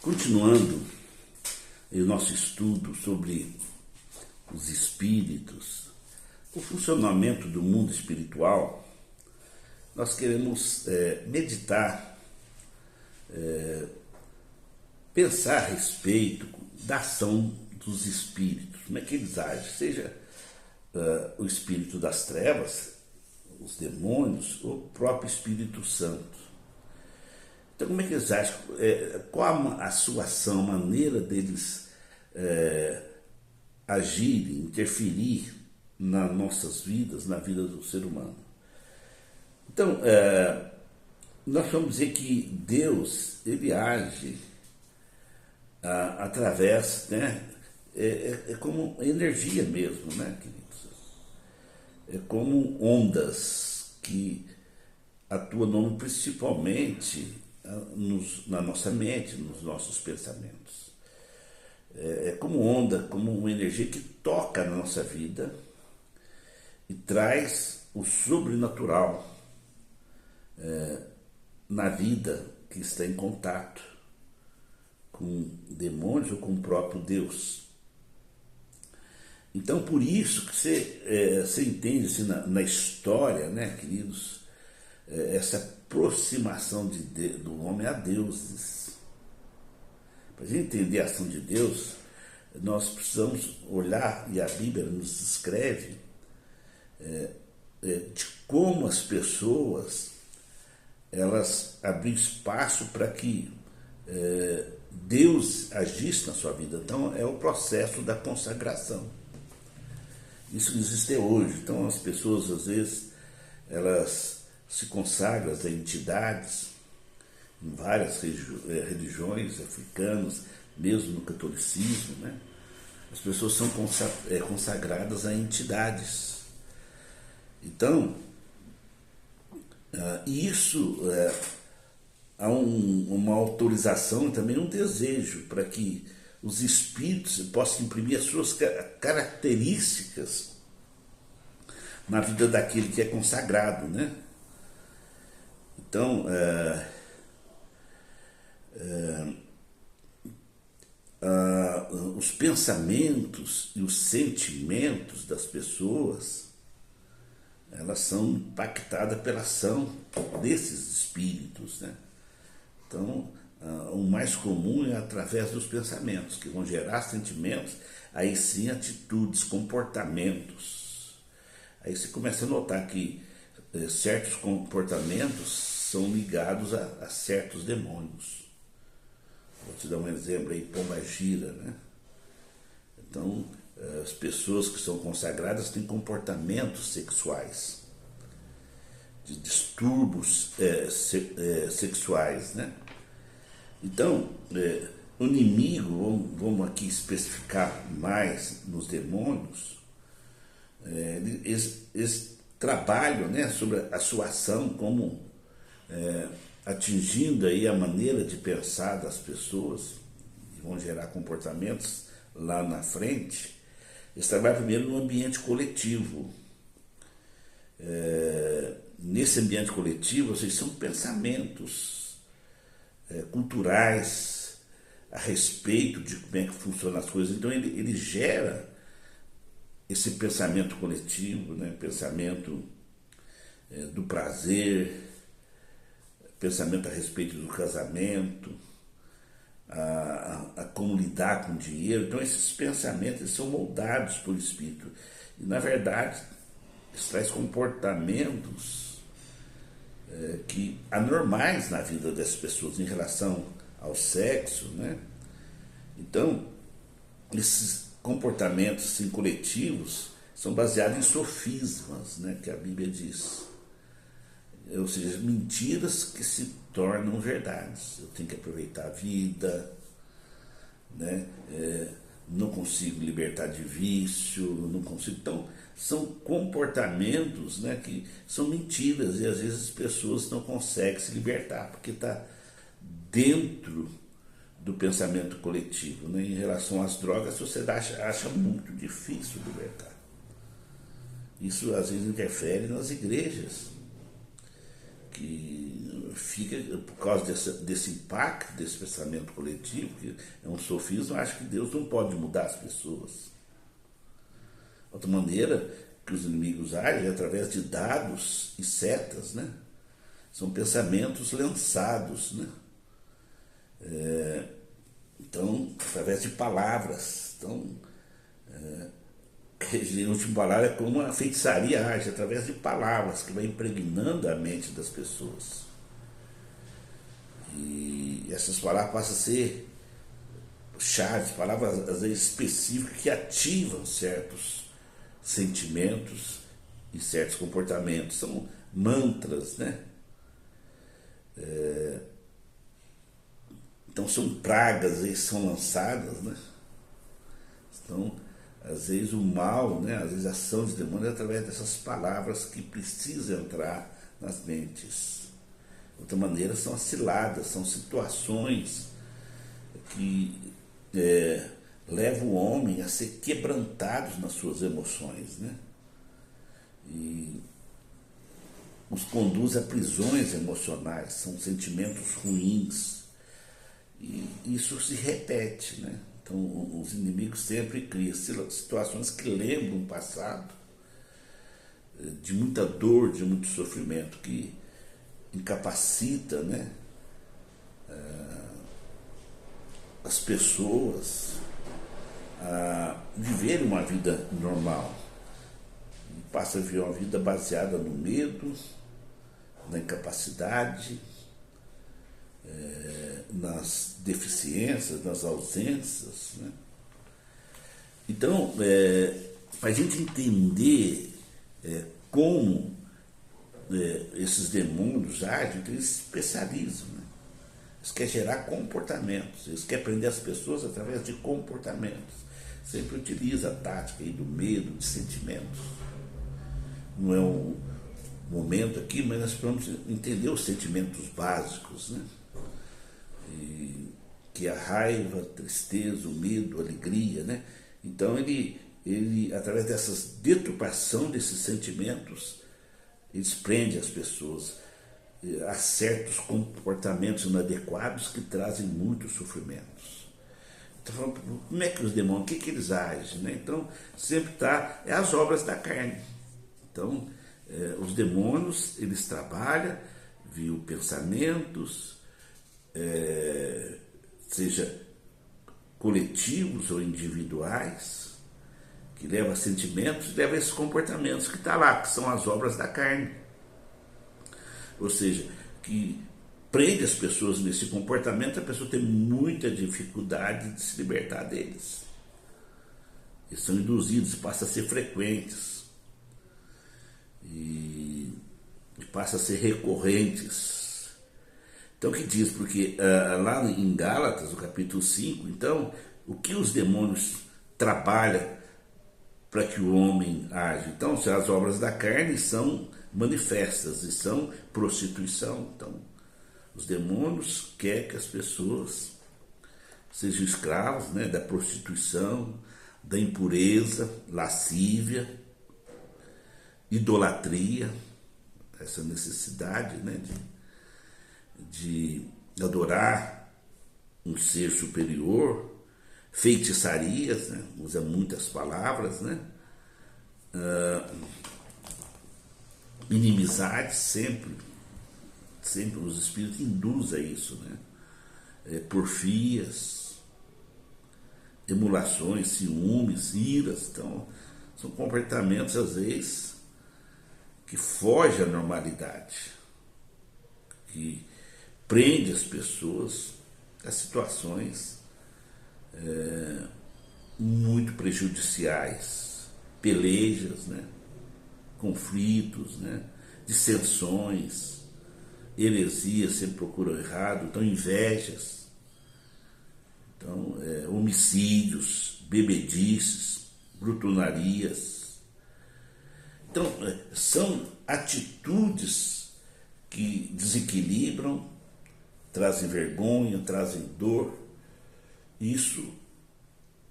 Continuando o nosso estudo sobre os espíritos, o funcionamento do mundo espiritual, nós queremos meditar, pensar a respeito da ação dos espíritos, como é que eles agem, seja o espírito das trevas, os demônios, ou o próprio Espírito Santo. Então, como é que eles agem? Qual a sua ação, a maneira deles agirem, interferir nas nossas vidas, na vida do ser humano? Então, nós vamos dizer que Deus, ele age através, né? É como energia mesmo, né, queridos? É como ondas que atuam principalmente na nossa mente, nos nossos pensamentos. É como onda, como uma energia que toca na nossa vida e traz o sobrenatural na vida que está em contato com demônios ou com o próprio Deus. Então, por isso que você entende assim, na história, né, queridos, essa aproximação do homem a deuses. Para a gente entender a ação de Deus, nós precisamos olhar, e a Bíblia nos descreve, de como as pessoas elas abriram espaço para que Deus agisse na sua vida. Então, é o processo da consagração. Isso existe hoje. Então, as pessoas, às vezes, elas se consagram a entidades em várias religiões africanas, mesmo no catolicismo, né? As pessoas são consagradas a entidades. Então, isso há uma autorização e também um desejo para que os espíritos possam imprimir as suas características na vida daquele que é consagrado, né? Então, os pensamentos e os sentimentos das pessoas, elas são impactadas pela ação desses espíritos, né? Então, o mais comum é através dos pensamentos, que vão gerar sentimentos, aí sim atitudes, comportamentos. Aí você começa a notar que certos comportamentos são ligados a certos demônios. Vou te dar um exemplo aí, pombagira, né? Então, as pessoas que são consagradas têm comportamentos sexuais, de distúrbios sexuais, né? Então, o inimigo, vamos aqui especificar mais nos demônios, eles trabalham, né, sobre a sua ação, como atingindo aí a maneira de pensar das pessoas, que vão gerar comportamentos lá na frente. Eles trabalham primeiro no ambiente coletivo. Nesse ambiente coletivo, são pensamentos culturais a respeito de como é que funcionam as coisas. Então ele gera esse pensamento coletivo, né? Pensamento do prazer, pensamento a respeito do casamento, a como lidar com o dinheiro. Então esses pensamentos eles são moldados pelo Espírito. E na verdade, isso traz comportamentos que anormais na vida das pessoas em relação ao sexo, né? Então, esses comportamentos assim, coletivos são baseados em sofismas, né, que a Bíblia diz. Ou seja, mentiras que se tornam verdades. Eu tenho que aproveitar a vida, né? Não consigo libertar de vício, não consigo. Então, são comportamentos, né, que são mentiras e às vezes as pessoas não conseguem se libertar, porque está dentro do pensamento coletivo, né? Em relação às drogas, a sociedade acha muito difícil libertar. Isso às vezes interfere nas igrejas, que que fica, por causa desse impacto, desse pensamento coletivo, que é um sofismo, acha que Deus não pode mudar as pessoas. Outra maneira que os inimigos agem é através de dados e setas, né? São pensamentos lançados, né? Então, através de palavras. Então, a última palavra é como a feitiçaria age, através de palavras, que vai impregnando a mente das pessoas. E essas palavras passam a ser chaves, palavras às vezes específicas que ativam certos sentimentos e certos comportamentos. São mantras, né? Então são pragas, às vezes são lançadas, né? Então, às vezes o mal, né? Às vezes a ação de demônio é através dessas palavras que precisam entrar nas mentes. De outra maneira, são as ciladas, são situações que levam o homem a ser quebrantados nas suas emoções, né? E os conduz a prisões emocionais, são sentimentos ruins. E isso se repete, né? Então, os inimigos sempre criam situações que lembram o passado, de muita dor, de muito sofrimento, que incapacita, né, as pessoas a viverem uma vida normal. Passa a viver uma vida baseada no medo, na incapacidade, nas deficiências, nas ausências, né? Então, para a gente entender como esses demônios agem, eles se especializam, né? Eles querem gerar comportamentos, eles querem prender as pessoas através de comportamentos. Sempre utiliza a tática aí do medo, de sentimentos. Não é um momento aqui, mas nós vamos entender os sentimentos básicos, né? Que é a raiva, a tristeza, o medo, a alegria, né? Então ele através dessas deturpação desses sentimentos, eles prendem as pessoas a certos comportamentos inadequados que trazem muitos sofrimentos. Então, como é que os demônios, o que eles agem, né? Então, sempre é as obras da carne. Então, os demônios, eles trabalham via pensamentos, seja coletivos ou individuais, que levam a sentimentos, levam a esses comportamentos que está lá, que são as obras da carne. Ou seja, que prende as pessoas nesse comportamento, a pessoa tem muita dificuldade de se libertar deles. Eles são induzidos, passam a ser frequentes e passam a ser recorrentes. Então o que diz? Porque lá em Gálatas, no capítulo 5, então, o que os demônios trabalham para que o homem age? Então, as obras da carne são manifestas e são prostituição. Então, os demônios querem que as pessoas sejam escravos, né, da prostituição, da impureza, lascívia, idolatria, essa necessidade, né, de adorar um ser superior, feitiçarias, né, usa muitas palavras, né, inimizade, sempre os espíritos induzem a isso, né, porfias, emulações, ciúmes, iras. Então, são comportamentos, às vezes, que fogem à normalidade, que prende as pessoas a situações muito prejudiciais, pelejas, né? Conflitos, né? Dissensões, heresias, sempre procuram errado, então invejas, então, homicídios, bebedices, brutonarias. Então, são atitudes que desequilibram, trazem vergonha, trazem dor. Isso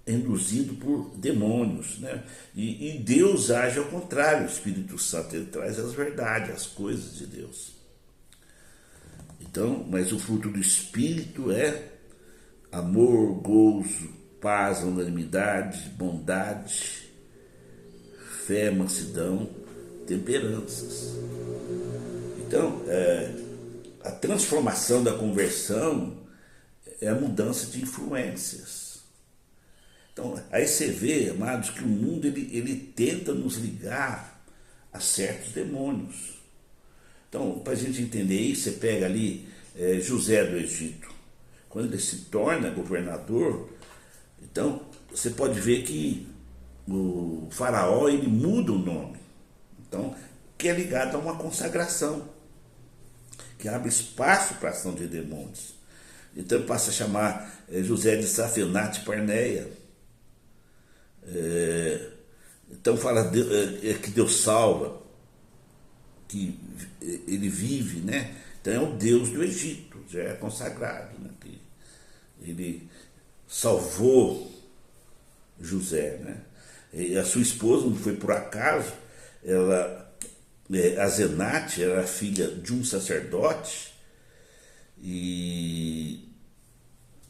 é induzido por demônios, né? E Deus age ao contrário, o Espírito Santo, ele traz as verdades, as coisas de Deus. Então, mas o fruto do Espírito é amor, gozo, paz, longanimidade, bondade, fé, mansidão, temperanças. Então, a transformação da conversão é a mudança de influências. Então, aí você vê, amados, que o mundo ele tenta nos ligar a certos demônios. Então, para a gente entender isso, você pega ali José do Egito. Quando ele se torna governador, então você pode ver que o faraó ele muda o nome. Então, que é ligado a uma consagração, que abre espaço para a ação de demônios. Então ele passa a chamar José de Safenate Parneia. Então fala que Deus salva, que ele vive, né? Então é o Deus do Egito, já é consagrado, né? Que ele salvou José, né? E a sua esposa, não foi por acaso, Asenate era filha de um sacerdote, e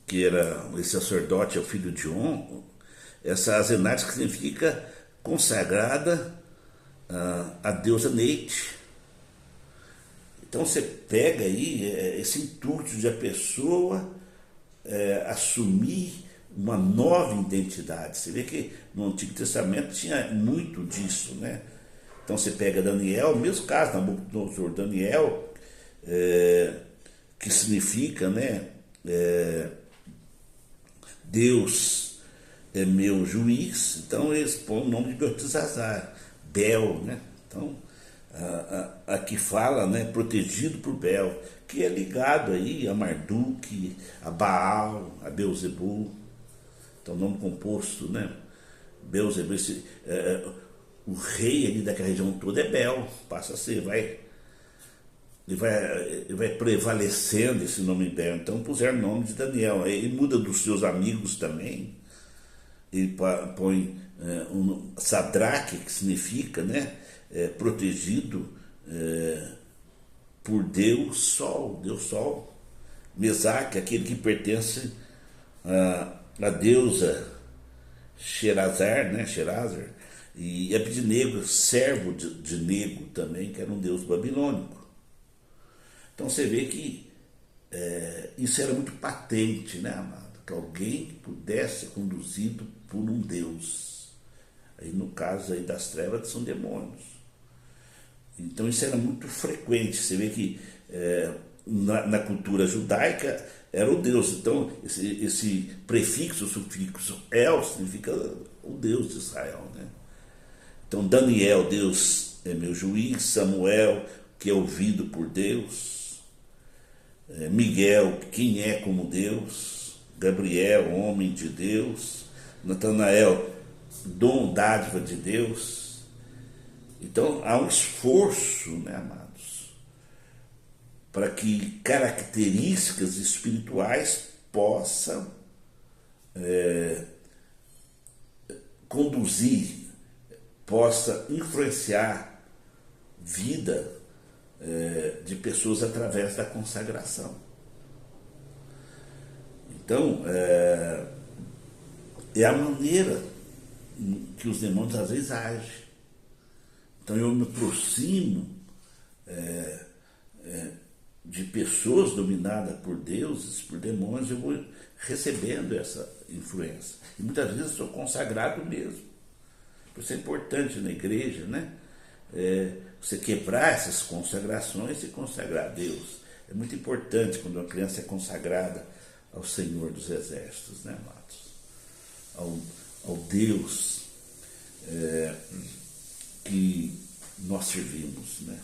que esse sacerdote é o filho de On. Essa Asenate que significa consagrada a deusa Neite. Então você pega aí esse intuito de a pessoa assumir uma nova identidade. Você vê que no Antigo Testamento tinha muito disso, né? Então você pega Daniel, mesmo caso, Nabucodonosor, Daniel, que significa, né, Deus é meu juiz, então eles põem o nome de Beltesazar, Bel, né? Então, aqui fala, né, protegido por Bel, que é ligado aí a Marduk, a Baal, a Beuzebu. Então, nome composto, né? Beuzebu, o rei ali daquela região toda é Bel, passa a ser, ele vai prevalecendo esse nome Bel. Então puseram o nome de Daniel. Ele muda dos seus amigos também. Ele põe um Sadraque, que significa, né, protegido por Deus Sol. Mesaque, aquele que pertence a deusa Sherazar, né, Sherazar. E Abednego, servo de Nego também, que era um deus babilônico. Então você vê que isso era muito patente, né, amado? Que alguém que pudesse ser conduzido por um deus. Aí no caso aí das trevas são demônios. Então isso era muito frequente. Você vê que na cultura judaica era o deus. Então esse prefixo, sufixo El significa o Deus de Israel, né? Então Daniel, Deus é meu juiz. Samuel, que é ouvido por Deus. Miguel, quem é como Deus. Gabriel, homem de Deus. Natanael, dom, dádiva de Deus. Então há um esforço, né, amados, para que características espirituais possam conduzir, possa influenciar vida de pessoas através da consagração. Então, é a maneira que os demônios às vezes agem. Então eu me aproximo de pessoas dominadas por deuses, por demônios, eu vou recebendo essa influência. E muitas vezes eu sou consagrado mesmo. Por isso é importante na igreja, né? Você quebrar essas consagrações e consagrar a Deus. É muito importante quando uma criança é consagrada ao Senhor dos Exércitos, né, amados? Ao Deus que nós servimos, né?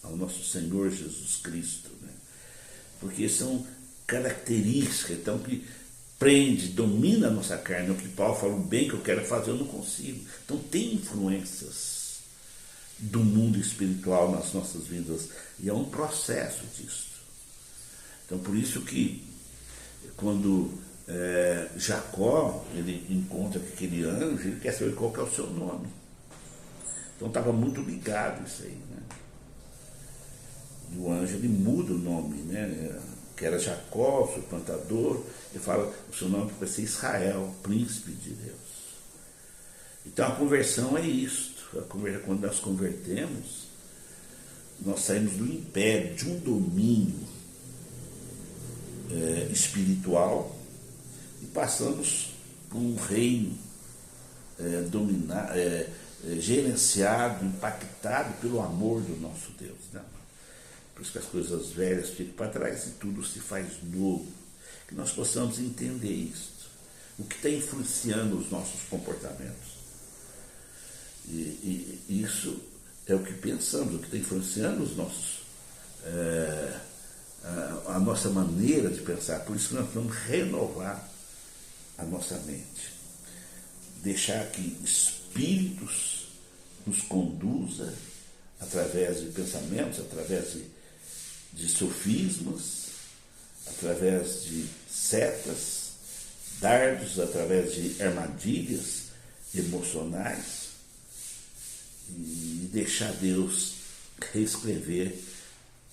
Ao nosso Senhor Jesus Cristo, né? Porque são características, então, que prende, domina a nossa carne. O que Paulo fala, o bem que eu quero fazer eu não consigo. Então tem influências do mundo espiritual nas nossas vidas, e é um processo disso. Então por isso que quando Jacó ele encontra aquele anjo, ele quer saber qual que é o seu nome. Então estava muito ligado isso aí, né? E o anjo ele muda o nome, né? Que era Jacó, o plantador, ele fala, o seu nome vai ser Israel, príncipe de Deus. Então a conversão é isto. Quando nós convertemos, nós saímos do império, de um domínio espiritual e passamos por um reino gerenciado, impactado pelo amor do nosso Deus. Né? Por isso que as coisas velhas ficam para trás e tudo se faz novo. Que nós possamos entender isso. O que está influenciando os nossos comportamentos. E isso é o que pensamos, o que está influenciando os nossos, a nossa maneira de pensar. Por isso que nós vamos renovar a nossa mente. Deixar que espíritos nos conduza através de pensamentos, através de sofismas, através de setas, dardos, através de armadilhas emocionais, e deixar Deus reescrever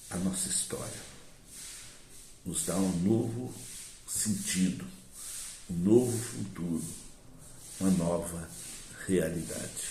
a nossa história, nos dar um novo sentido, um novo futuro, uma nova realidade.